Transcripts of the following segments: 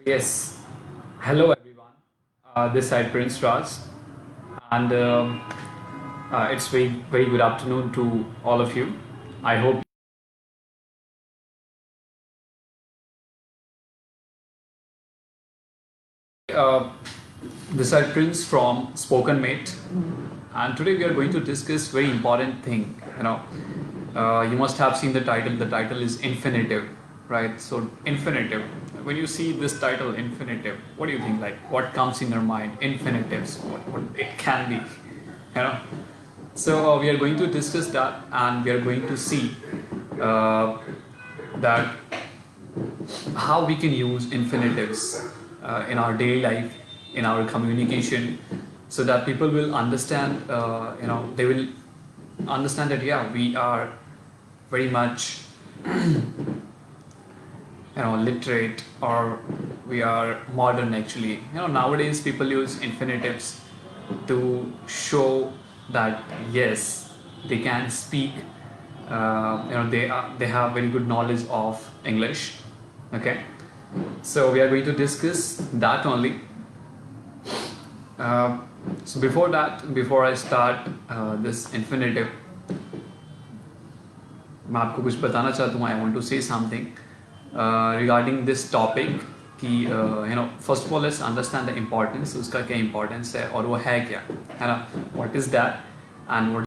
Yes. Hello, everyone. This side Prince Raj, and it's very good afternoon to all of you. I hope uh, this side Prince from Spoken Mate, and today we are going to discuss very important thing. You must have seen the title. The title is infinitive, right? So infinitive. When you see this title, infinitive, what do you think? Like, what comes in your mind? Infinitives. What it can be, you know? So we are going to discuss that, and we are going to see uh, that how we can use infinitives in our daily life, in our communication, so that people will understand. They will understand that yeah, we are very much literate, or we are modern actually. Nowadays people use infinitives to show that yes, they can speak. They have very good knowledge of English. Okay, so we are going to discuss that only. uh, so before that, before I start this infinitive, मैं आपको कुछ बताना चाहता हूँ. I want to say something regarding this topic कि first of all let's understand the importance. उसका क्या importance है और वो है क्या, है ना. What is that and what.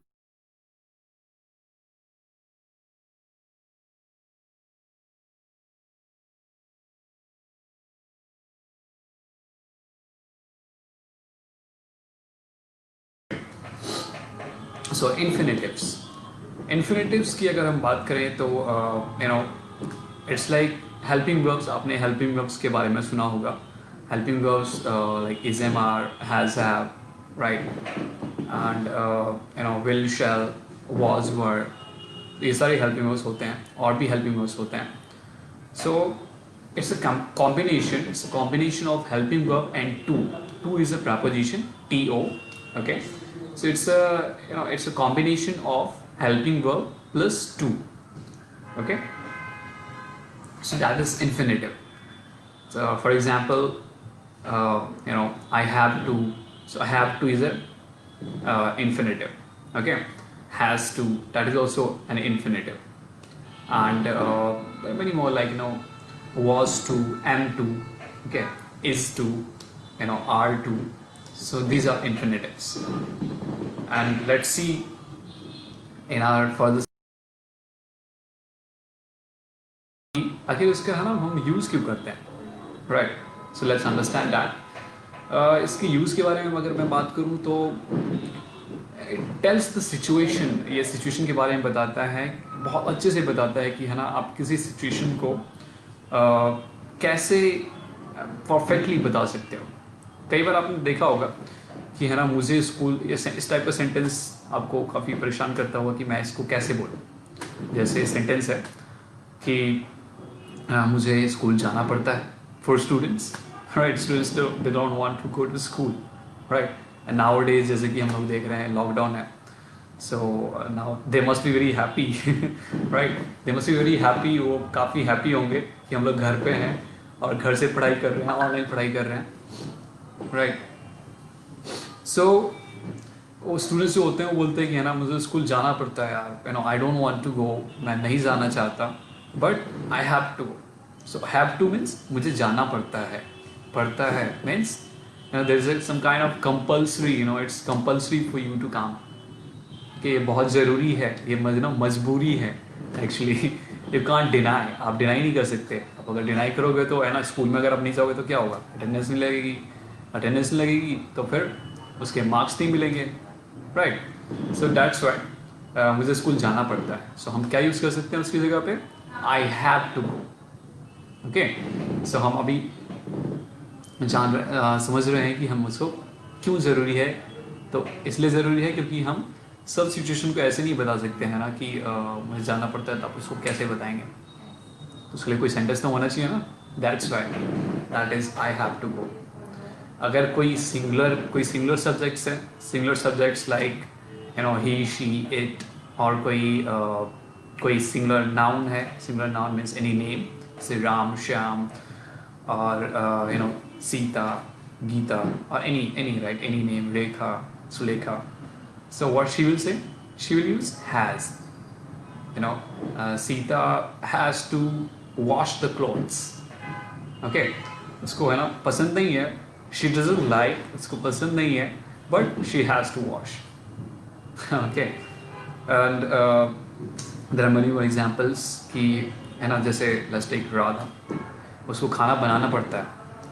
So infinitives की अगर हम बात करें तो इट्स लाइक हेल्पिंग वर्ब्स. आपने हेल्पिंग वर्ब्स के बारे में सुना होगा. Helping verbs like is, am, are, has, have, right, and will, shall, was, were. ये सारे हेल्पिंग वर्ब्स होते हैं, और भी हेल्पिंग वर्ब्स होते हैं. सो it's a combination. It's a combination of helping verb and to. To is a preposition, to. Okay, so it's a combination of helping verb plus to. Okay, so that is infinitive. So for example, I have to. So I have to is a infinitive. Okay, has to, that is also an infinitive. And many more, like was to, am to, okay, is to, are to. So these are infinitives. And let's see in our further. आखिर इसका है ना, हम use क्यों करते हैं, right. So let's understand that. इसके use के बारे में अगर मैं बात करूँ तो इट टेल्स द सिचुएशन. ये सिचुएशन के बारे में बताता है, बहुत अच्छे से बताता है कि है ना, आप किसी सिचुएशन को कैसे परफेक्टली बता सकते हो. कई बार आपने देखा होगा कि है ना, मुझे स्कूल, इस टाइप का सेंटेंस आपको काफ़ी परेशान करता होगा कि मैं इसको कैसे बोलूँ. जैसे सेंटेंस है कि मुझे स्कूल जाना पड़ता है. For students, right, students they don't want to go to school, right. And nowadays कि हम लोग देख रहे हैं, लॉकडाउन है. So now they must be very happy, right. They must be very happy. वो काफ़ी हैप्पी होंगे कि हम लोग घर पे हैं और घर से पढ़ाई कर रहे हैं, ऑनलाइन पढ़ाई कर रहे हैं, राइट. सो वो स्टूडेंट्स जो होते हैं वो बोलते हैं कि है ना, मुझे स्कूल जाना पड़ता है यार, I don't want to go. मैं नहीं जाना चाहता, but I have to go. So have to means मुझे जाना पड़ता है. पड़ता है means there is some kind of compulsory, it's compulsory for you to come. कि ये बहुत ज़रूरी है, ये मजबूरी है एक्चुअली. You can't deny. आप डिनाई नहीं कर सकते. आप अगर डिनाई करोगे तो है ना, स्कूल में अगर आप नहीं जाओगे तो क्या होगा, अटेंडेंस नहीं लगेगी. अटेंडेंस नहीं लगेगी तो फिर उसके मार्क्स नहीं मिलेंगे, राइट. सो दैट्स वाई मुझे स्कूल जाना पड़ता है. सो हम क्या यूज़ कर सकते हैं उसकी जगह पे, I have to go. Okay, so हम अभी समझ रहे हैं कि हम उसको क्यों ज़रूरी है. तो इसलिए ज़रूरी है क्योंकि हम सब सिचुएशन को ऐसे नहीं बता सकते हैं ना कि मुझे जाना पड़ता है, तो आप उसको कैसे बताएंगे. तो उसके लिए कोई सेंटेंस तो होना चाहिए ना. That's why that is I have to go. अगर कोई सिंगुलर सब्जेक्ट्स है, singular subjects like he, she, it, और कोई सिंगुलर नाउन है. Singular noun means any name, जैसे Ram, Shyam, or Sita, Geeta, or any right, any name, Rekha, Sulekha. So what she will say? She will use has. Sita has to wash the clothes. Okay, उसको है ना पसंद नहीं है, she doesn't like, उसको पसंद नहीं है, but she has to wash. Okay, and there are many more examples कि है ना, जैसे let's take राधा, उसको खाना बनाना पड़ता है,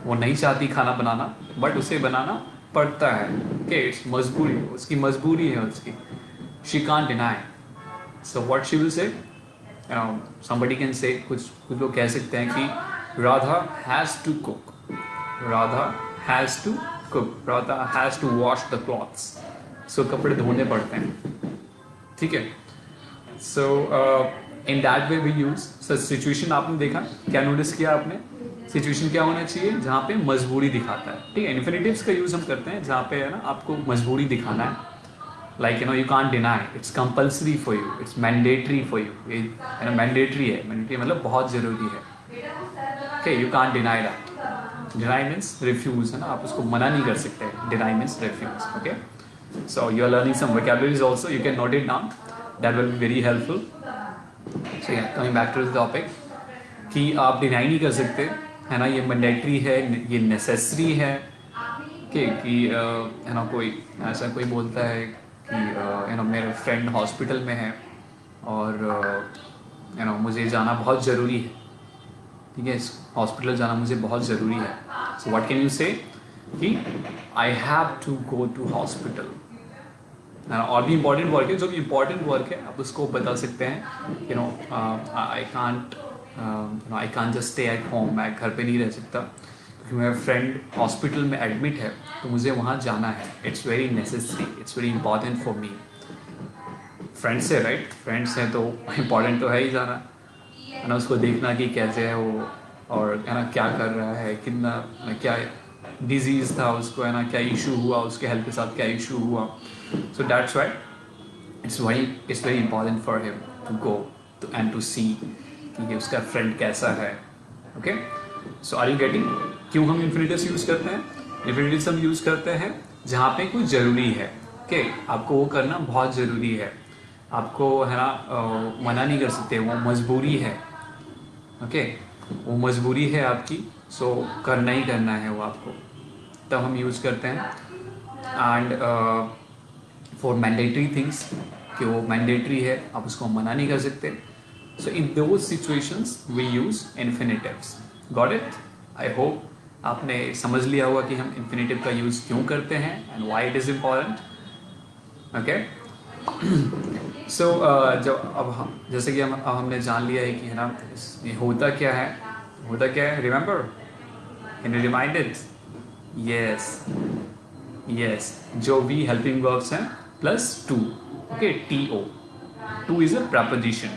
वो नहीं चाहती खाना बनाना, बट उसे बनाना पड़ता है. Okay, it's मजबूरी, उसकी मजबूरी है उसकी. She can't deny. So what she will say? Somebody can say, कुछ लोग कह सकते हैं कि Radha has to cook. Radha has to cook. Radha has to wash the clothes. So कपड़े धोने पड़ते हैं. ठीक है. So in that way we use. So situation आपने देखा, क्या नोटिस किया आपने? सिचुएशन क्या होना चाहिए? जहाँ पे मजबूरी दिखाता है. ठीक है. इन्फिनिटिव्स का यूज़ हम करते हैं जहाँ पे है ना आपको मजबूरी दिखाना है. Like you can't deny, it's compulsory for you, it's mandatory for you. Mandatory है, mandatory मतलब बहुत ज़रूरी है. Okay, you can't deny that. Deny means refuse, है ना, आप उसको मना नहीं कर सकते. Deny means refuse. Okay, so you are learning some vocabularies also. You can note it down. That will be very helpful. So yeah, coming back to the topic, कि आप deny नहीं कर सकते, है ना, ये mandatory है, ये necessary है. Okay, कि है ना कोई ऐसा कोई बोलता है कि मेरे फ्रेंड हॉस्पिटल में है और मुझे जाना बहुत ज़रूरी है. ठीक है, हॉस्पिटल जाना मुझे बहुत ज़रूरी है. So what can you say कि I have to go to hospital. और भी इम्पॉर्टेंट वर्क है, जो भी इम्पॉर्टेंट वर्क है आप उसको बता सकते हैं. I can't just stay at home. मैं घर पे नहीं रह सकता क्योंकि मेरा फ्रेंड हॉस्पिटल में एडमिट है, तो मुझे वहाँ जाना है. It's very necessary, it's very important for me. Friends है, राइट, फ्रेंड्स हैं तो इम्पॉर्टेंट तो है ही जाना, है ना. उसको देखना कि कैसे है वो, और है ना क्या कर रहा है, कितना क्या डिजीज़ था उसको, है ना, क्या इशू हुआ उसके हेल्थ के साथ, क्या इशू हुआ. So that's why it's very important for him to go and to see कि उसका फ्रेंड कैसा है. Okay, so are you getting क्यों हम इन्फिनिटिव्स यूज़ करते हैं? इन्फिनिटिव्स हम यूज़ करते हैं जहाँ पे कुछ ज़रूरी है. ओके, आपको वो करना बहुत ज़रूरी है, आपको है ना मना नहीं कर सकते, वो मजबूरी है. ओके, वो मजबूरी है आपकी, सो करना ही करना है वो आपको, तब हम यूज़ करते हैं. एंड फॉर मैंडेटरी थिंग्स, कि वो मैंडेटरी है, आप उसको मना नहीं कर सकते. So in those situations we use infinitives. Got it? I hope आपने समझ लिया होगा कि हम इन्फिनिटिव का यूज़ क्यों करते हैं and why it is important. Okay, so जब अब जैसे कि हमने जान लिया है कि है ना ये होता क्या है. Remember, can you remind it? Yes, जो भी हेल्पिंग वर्ब्स हैं plus two. Okay, TO. Two is a preposition.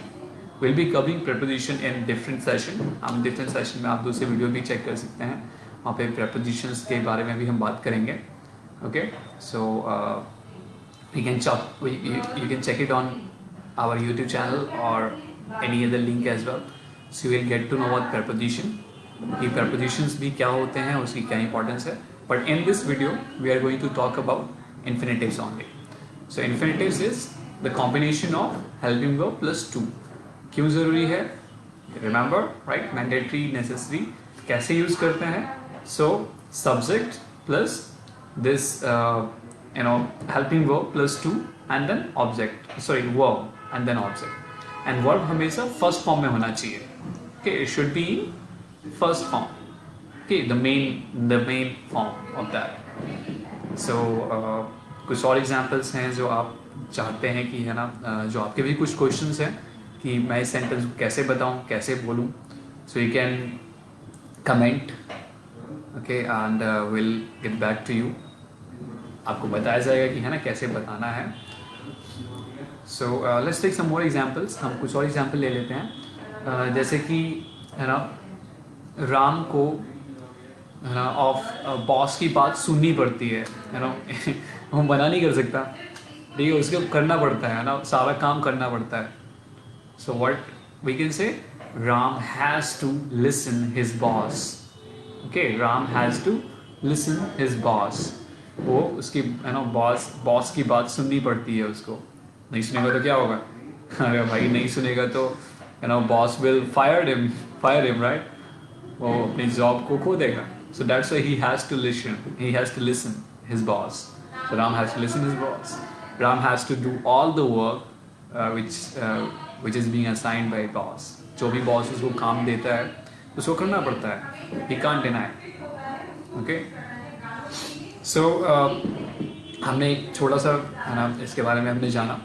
Will be covering preposition in different session. हम डिफरेंट सेशन में आप दूसरे वीडियो भी चेक कर सकते हैं, वहाँ पे प्रपोजिशंस के बारे में भी हम बात करेंगे. Okay, so you can check it on our YouTube channel or any other link as well, so you will get to know what preposition, कि prepositions भी क्या होते हैं, उसकी क्या importance है. But in this video we are going to talk about infinitives only. So infinitives is the combination of helping verb plus to. क्यों ज़रूरी है? Remember, right? Mandatory, necessary. कैसे यूज़ करते हैं? So subject plus this helping verb plus to and then verb and then object. And verb हमेशा first form में होना चाहिए. Okay, it should be in first form. Okay, the main form of that. So कुछ और examples हैं जो आप चाहते हैं कि है ना, जो आपके भी कुछ questions हैं कि मैं इस sentence को कैसे बताऊं, कैसे बोलूं. So you can comment. Okay, and we'll get back to you. आपको बताया जाएगा कि है ना कैसे बताना है. So let's take some more examples. हम कुछ और एग्जांपल ले लेते हैं. जैसे कि है ना राम को है ना बॉस की बात सुननी पड़ती है ना. वो मना नहीं कर सकता, ठीक है, उसको करना पड़ता है ना, सारा काम करना पड़ता है. So what we can say, Ram has to listen his boss. Okay, Ram has to listen his boss. वो उसकी बॉस की बात सुननी पड़ती है उसको. नहीं सुनेगा तो क्या होगा? अरे भाई नहीं सुनेगा तो boss will fire him right. वो अपनी जॉब को खो देगा. So that's why he has to listen. He has to listen his boss. So Ram has to listen his boss. Ram has to do all the work which is being assigned by boss. जो भी boss उसको काम देता है उसको करना पड़ता है. He can't deny. Okay. So हमने एक छोटा सा इसके बारे में हमने जाना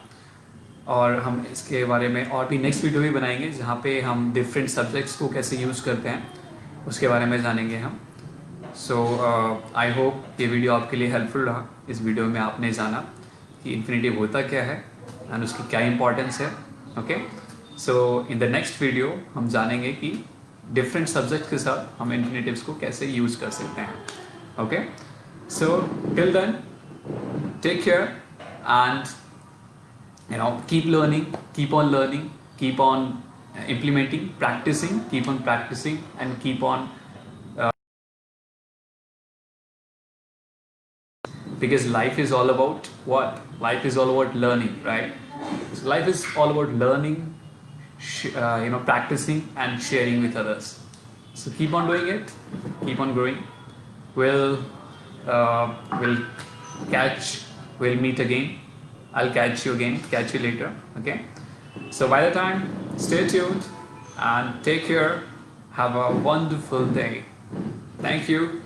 और हम इसके बारे में और भी नेक्स्ट वीडियो भी बनाएंगे जहाँ पे हम डिफरेंट सब्जेक्ट्स को कैसे यूज़ करते हैं उसके बारे में जानेंगे हम. सो आई होप ये वीडियो आपके लिए हेल्पफुल रहा. इस वीडियो में आपने जाना कि इन्फिनेटिव होता क्या है एंड उसकी क्या इंपॉर्टेंस है. Okay, so in the next video हम जानेंगे कि डिफरेंट सब्जेक्ट के साथ हम इन्फिनेटिव्स को कैसे यूज़ कर सकते हैं. Okay, so till then take care and keep learning, keep on learning, keep on implementing, practicing, keep on practicing and keep on because life is all about what? Life is all about learning, right? So life is all about learning, practicing and sharing with others. So keep on doing it, keep on growing. We'll meet again. I'll catch you later. Okay, so by the time, stay tuned and take care. Have a wonderful day. Thank you.